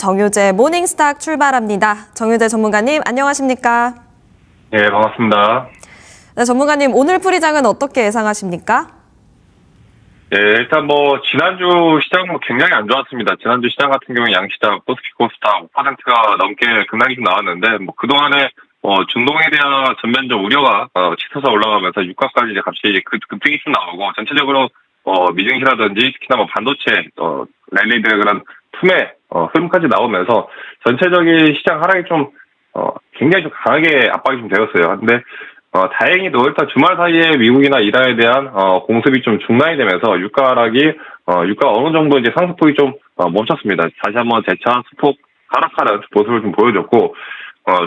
정유재 모닝스탁 출발합니다. 정유재 전문가님 안녕하십니까? 네, 반갑습니다. 네, 전문가님 오늘 풀이장은 어떻게 예상하십니까? 네, 일단 지난주 시장 굉장히 안 좋았습니다. 지난주 시장 같은 경우에 양시장, 코스피 코스닥 5%가 넘게 급락이 좀 나왔는데, 그동안에 중동에 대한 전면적 우려가 치솟아 올라가면서 유가까지 이제 갑자기 급등이 좀 나오고, 전체적으로 미증시라든지 특히나 반도체 랠리들의 그런 틈의 흐름까지 나오면서 전체적인 시장 하락이 좀 굉장히 좀 강하게 압박이 좀 되었어요. 근데 다행히도 일단 주말 사이에 미국이나 이란에 대한 공습이 좀 중단이 되면서 유가가 어느 정도 이제 상승폭이 좀 멈췄습니다. 다시 한번 재차 수폭 하락하는 모습을 좀 보여줬고,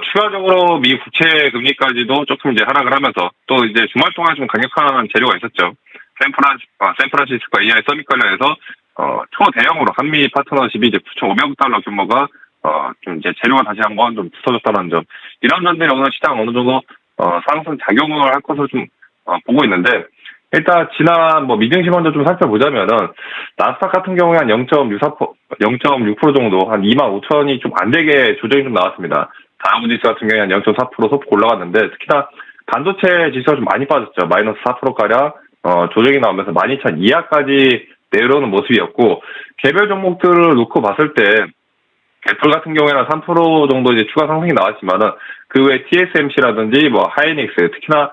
추가적으로 미 국채 금리까지도 조금 이제 하락을 하면서 또 이제 주말 동안 좀 강력한 재료가 있었죠. 샌프란시스코 AI 서밋 관련해서 초대형으로 한미 파트너십이 이제 9,500억 달러 규모가 좀 이제 재료가 다시 한번 좀 붙어졌다는 점, 이런 점들이 오늘 시장 어느 정도 상승 작용을 할 것으로 좀 보고 있는데, 일단 지난 미증시 먼저 좀 살펴보자면은 나스닥 같은 경우에 한 0.6% 정도, 한 25,000이 좀 안 되게 조정이 좀 나왔습니다. 다우지수 같은 경우에 한 0.4% 소폭 올라갔는데, 특히나 반도체 지수가 좀 많이 빠졌죠. 마이너스 4%가량 조정이 나오면서 12,000 이하까지 내려오는 모습이었고, 개별 종목들을 놓고 봤을 때 애플 같은 경우에는 3% 정도 이제 추가 상승이 나왔지만은 그 외 TSMC라든지 하이닉스, 특히나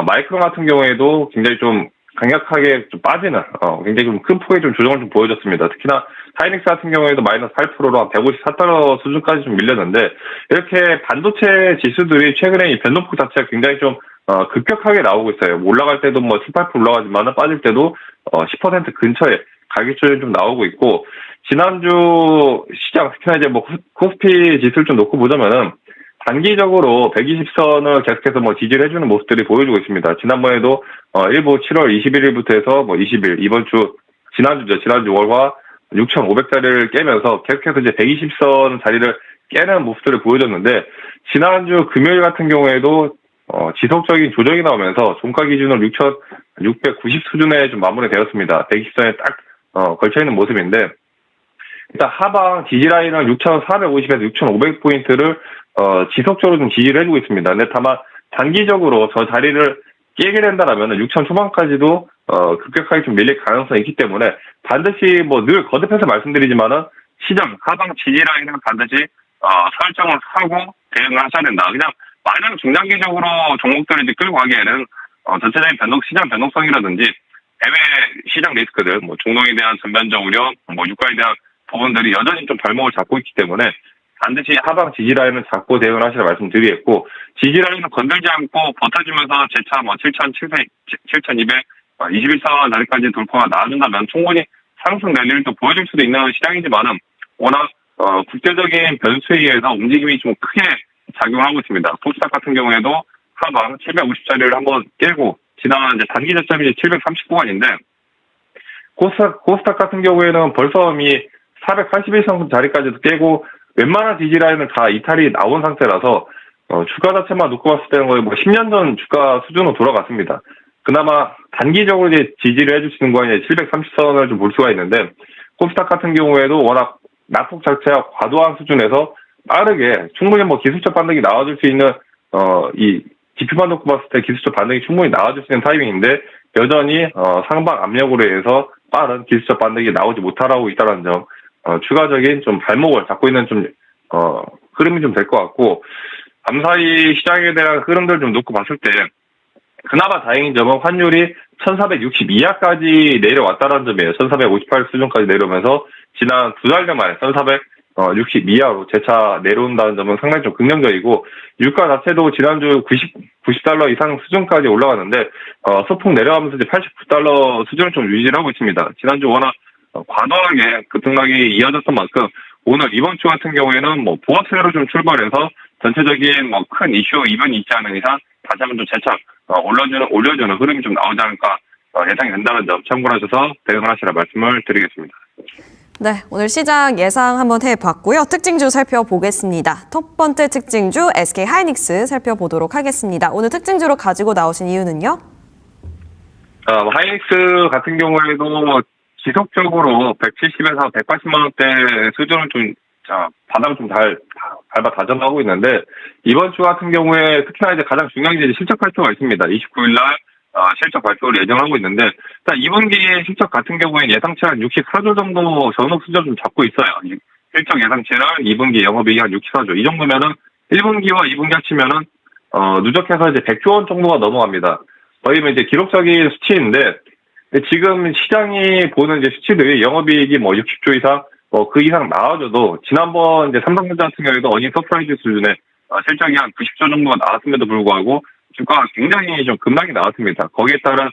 마이크론 같은 경우에도 굉장히 좀 강력하게 좀 빠지는 굉장히 좀 큰 폭의 좀 조정을 좀 보여줬습니다. 특히나 하이닉스 같은 경우에도 마이너스 8%로 한 154달러 수준까지 좀 밀렸는데, 이렇게 반도체 지수들이 최근에 이 변동폭 자체가 굉장히 좀 급격하게 나오고 있어요. 올라갈 때도 7, 8% 올라가지만은 빠질 때도 10% 근처에 가격 조정이 좀 나오고 있고, 지난주 시장 특히나 이제 코스피 지수를 좀 놓고 보자면은 단기적으로 120선을 계속해서 지지를 해주는 모습들이 보여주고 있습니다. 지난번에도 일부 7월 21일부터 해서 20일, 이번 주 지난주 월화 6,500자리를 깨면서 계속해서 이제 120선 자리를 깨는 모습들을 보여줬는데, 지난주 금요일 같은 경우에도 지속적인 조정이 나오면서 종가 기준으로 6,690 수준에 좀 마무리되었습니다. 120선에 딱 걸쳐있는 모습인데, 일단 하방 지지라인은 6,450에서 6,500포인트를 지속적으로 좀 지지를 해주고 있습니다. 근데 다만 단기적으로 저 자리를 깨게 된다라면 6,000 초반까지도 급격하게 좀 밀릴 가능성이 있기 때문에 반드시 늘 거듭해서 말씀드리지만은 시장 하방 지지라인은 반드시 설정을 하고 대응을 하셔야 된다. 그냥 마냥 중장기적으로 종목들을 이제 끌고 가기에는 전체적인 시장 변동성이라든지 해외 시장 리스크들, 중동에 대한 전면적 우려, 유가에 대한 부분들이 여전히 좀 발목을 잡고 있기 때문에 반드시 하방 지지라인을 잡고 대응을 하시라 말씀드리겠고, 지지라인을 건들지 않고 버텨주면서 재차 7,200, 21선 자리까지 돌파가 나와준다면 충분히 상승 랠리를 또 보여줄 수도 있는 시장이지만은 워낙 국제적인 변수에 의해서 움직임이 좀 크게 작용하고 있습니다. 코스닥 같은 경우에도 하방 750자리를 한번 깨고 지난 이제 단기 저점이 739원인데, 코스닥 같은 경우에는 벌써 이미 481선 자리까지도 깨고 웬만한 지지라인은 다 이탈이 나온 상태라서 주가 자체만 놓고 봤을 때는 거의 10년 전 주가 수준으로 돌아갔습니다. 그나마 단기적으로 이제 지지를 해줄 수 있는 건 이제 730선을 좀 볼 수가 있는데, 코스닥 같은 경우에도 워낙 낙폭 자체가 과도한 수준에서 빠르게 충분히 기술적 반등이 나와줄 수 있는 이 지표만 놓고 봤을 때 기술적 반등이 충분히 나와줄 수 있는 타이밍인데, 여전히 상방 압력으로 해서 빠른 기술적 반등이 나오지 못하고 있다는 점, 추가적인 좀 발목을 잡고 있는 좀 흐름이 좀 될 것 같고, 밤사이 시장에 대한 흐름들 좀 놓고 봤을 때 그나마 다행인 점은 환율이 1,460 이하까지 내려왔다는 점이에요. 1,458 수준까지 내려오면서 지난 두 달 만에 1,460 이하로 재차 내려온다는 점은 상당히 좀 긍정적이고, 유가 자체도 지난주 90달러 이상 수준까지 올라갔는데 소폭 내려가면서 이제 89달러 수준을 좀 유지를 하고 있습니다. 지난주 워낙 과도하게 급등락이 이어졌던 만큼 오늘 이번 주 같은 경우에는 보합세로 좀 출발해서 전체적인 큰 이슈 이변이 있지 않은 이상 다시 한번 좀 재차 올려주는 흐름이 좀 나오지 않을까 예상이 된다는 점 참고하셔서 대응을 하시라 말씀을 드리겠습니다. 네, 오늘 시장 예상 한번 해봤고요. 특징주 살펴보겠습니다. 첫 번째 특징주 SK 하이닉스 살펴보도록 하겠습니다. 오늘 특징주로 가지고 나오신 이유는요? 하이닉스 같은 경우에도 지속적으로 170에서 180만 원대 수준을 좀 바닥을 좀 밟아 다져나가고 있는데, 이번 주 같은 경우에 특히나 이제 가장 중요한 게 이제 실적 발표가 있습니다. 29일 날 실적 발표를 예정하고 있는데, 일단 2분기 실적 같은 경우에는 예상치 한 64조 정도 전후 수준 좀 잡고 있어요. 실적 예상치는 2분기 영업이익이 한 64조. 이 정도면은 1분기와 2분기 합치면은 누적해서 이제 100조 원 정도가 넘어갑니다. 거의 이제 기록적인 수치인데, 지금 시장이 보는 이제 수치들이 영업이익이 뭐 60조 이상, 그 이상 나와줘도, 지난번 이제 삼성전자 같은 경우에도 어닝 서프라이즈 수준의 실적이 한 90조 정도가 나왔음에도 불구하고, 주가가 굉장히 좀 급락이 나왔습니다. 거기에 따른,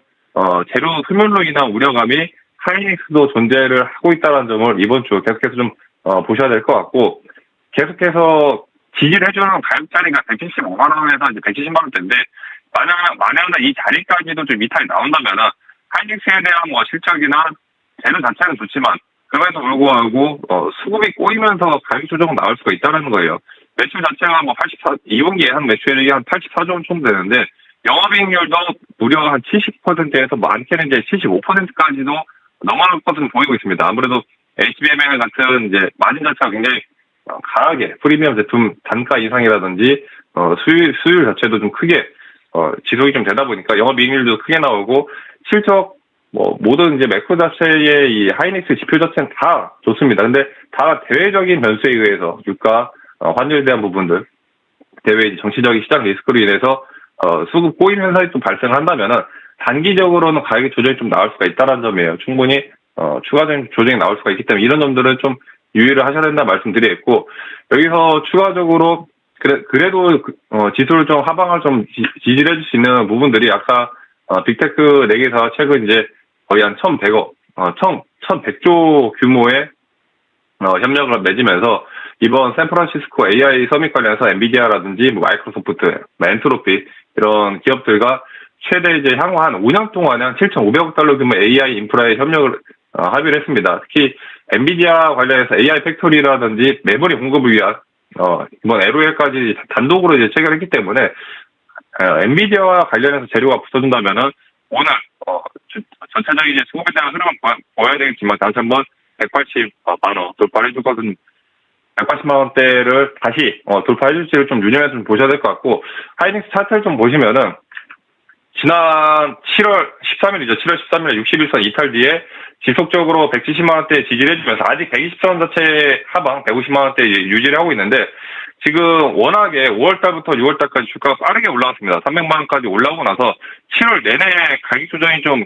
재료 소멸로 인한 우려감이 하이닉스도 존재를 하고 있다는 점을 이번 주 계속해서 좀, 보셔야 될 것 같고, 계속해서 지지를 해주는 가격 자리가 175만원에서 이제 170만원대인데, 만약에 이 자리까지도 좀 이탈이 나온다면은, 하이닉스에 대한 뭐 실적이나 재료 자체는 좋지만, 그럼에도 불구하고, 수급이 꼬이면서 가격 조정은 나올 수가 있다는 거예요. 매출 자체가 뭐 2분기 예상 매출이 한 84조 원 정도 되는데, 영업이익률도 무려 한 70%에서 많게는 이제 75%까지도 넘어갈 것으로 보이고 있습니다. 아무래도 HBML 같은 이제 마진 자체가 굉장히 강하게 프리미엄 제품 단가 인상이라든지, 수율 자체도 좀 크게, 지속이 좀 되다 보니까 영업이익률도 크게 나오고, 실적, 모든 이제 매크로 자체의 이 하이닉스 지표 자체는 다 좋습니다. 근데 다 대외적인 변수에 의해서 유가, 환율에 대한 부분들, 대외 정치적인 시장 리스크로 인해서, 수급 꼬임 현상이 좀 발생한다면은, 단기적으로는 가격의 조정이 좀 나올 수가 있다는 점이에요. 충분히, 추가적인 조정이 나올 수가 있기 때문에 이런 점들은 좀 유의를 하셔야 된다 말씀드리겠고, 여기서 추가적으로, 그래도, 지수를 좀 하방을 좀 지지를 해줄 수 있는 부분들이 아까, 빅테크 4개사 최근 이제 거의 한 1,100억, 1,100조 규모의, 협력을 맺으면서 이번 샌프란시스코 AI 서밋 관련해서 엔비디아라든지 뭐 마이크로소프트, 엔트로피 이런 기업들과 최대 이제 향후 한 5년 동안에 한 7,500억 달러 규모 AI 인프라에 협력을 합의를 했습니다. 특히 엔비디아 관련해서 AI 팩토리라든지 메모리 공급을 위한 이번 LOL까지 단독으로 이제 체결했기 때문에 엔비디아와 관련해서 재료가 붙어준다면은 오늘 전체적인 이제 수급에 대한 흐름은 보여야 되겠지만 다시 한번 180만 원 돌파를 해줄 것은 180만 원대를 다시 돌파해줄지를 좀 유념해서 좀 보셔야 될 것 같고, 하이닉스 차트를 좀 보시면은 지난 7월 13일이죠. 7월 13일 61선 이탈 뒤에 지속적으로 170만 원대 지지를 해주면서 아직 120선 자체 하방 150만 원대 유지를 하고 있는데, 지금 워낙에 5월달부터 6월달까지 주가가 빠르게 올라갔습니다. 300만 원까지 올라오고 나서 7월 내내 가격 조정이 좀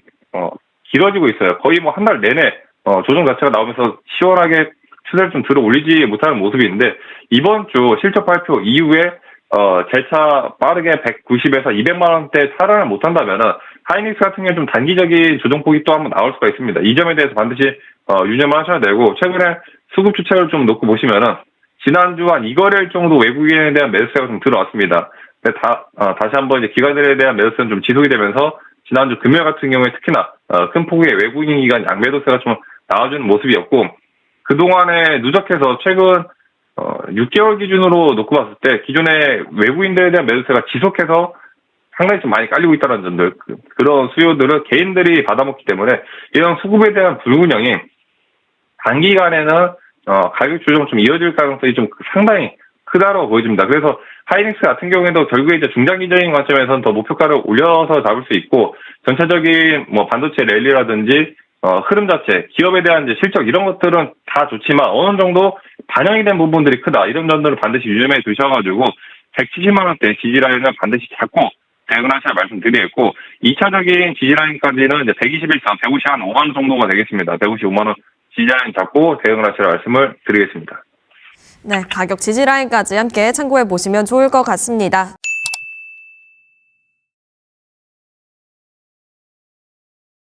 길어지고 있어요. 거의 뭐 한 달 내내 조정 자체가 나오면서 시원하게 추세를 좀 들어 올리지 못하는 모습인데, 이번 주 실적 발표 이후에 재차 빠르게 190에서 200만 원대 탈환을 못한다면은 하이닉스 같은 경우는 좀 단기적인 조정폭이 또 한번 나올 수가 있습니다. 이 점에 대해서 반드시 유념을 하셔야 되고, 최근에 수급 주체를 좀 놓고 보시면은 지난주 한 2거래일 정도 외국인에 대한 매수세가 좀 들어왔습니다. 근데 다시 한번 이제 기관들에 대한 매수세는 좀 지속이 되면서 지난주 금요일 같은 경우에 특히나 큰 폭의 외국인 기관 양매도세가 좀 나와주는 모습이었고, 그동안에 누적해서 최근 6개월 기준으로 놓고 봤을 때 기존의 외국인들에 대한 매수세가 지속해서 상당히 좀 많이 깔리고 있다는 점들, 그런 수요들을 개인들이 받아먹기 때문에 이런 수급에 대한 불균형이 단기간에는 가격 조정 좀 이어질 가능성이 좀 상당히 크다고 보여집니다. 그래서 하이닉스 같은 경우에도 결국에 이제 중장기적인 관점에서는 더 목표가를 올려서 잡을 수 있고, 전체적인 뭐 반도체 랠리라든지 흐름 자체, 기업에 대한 이제 실적 이런 것들은 다 좋지만 어느 정도 반영이 된 부분들이 크다. 이런 점들을 반드시 유념해 두셔가지고 170만 원대 지지라인을 반드시 잡고 대응을 하셔야 말씀드리겠고, 2차적인 지지라인까지는 이제 121선, 155만 원 정도가 되겠습니다. 155만 원 지지라인 잡고 대응을 하시라 말씀을 드리겠습니다. 네, 가격 지지라인까지 함께 참고해 보시면 좋을 것 같습니다.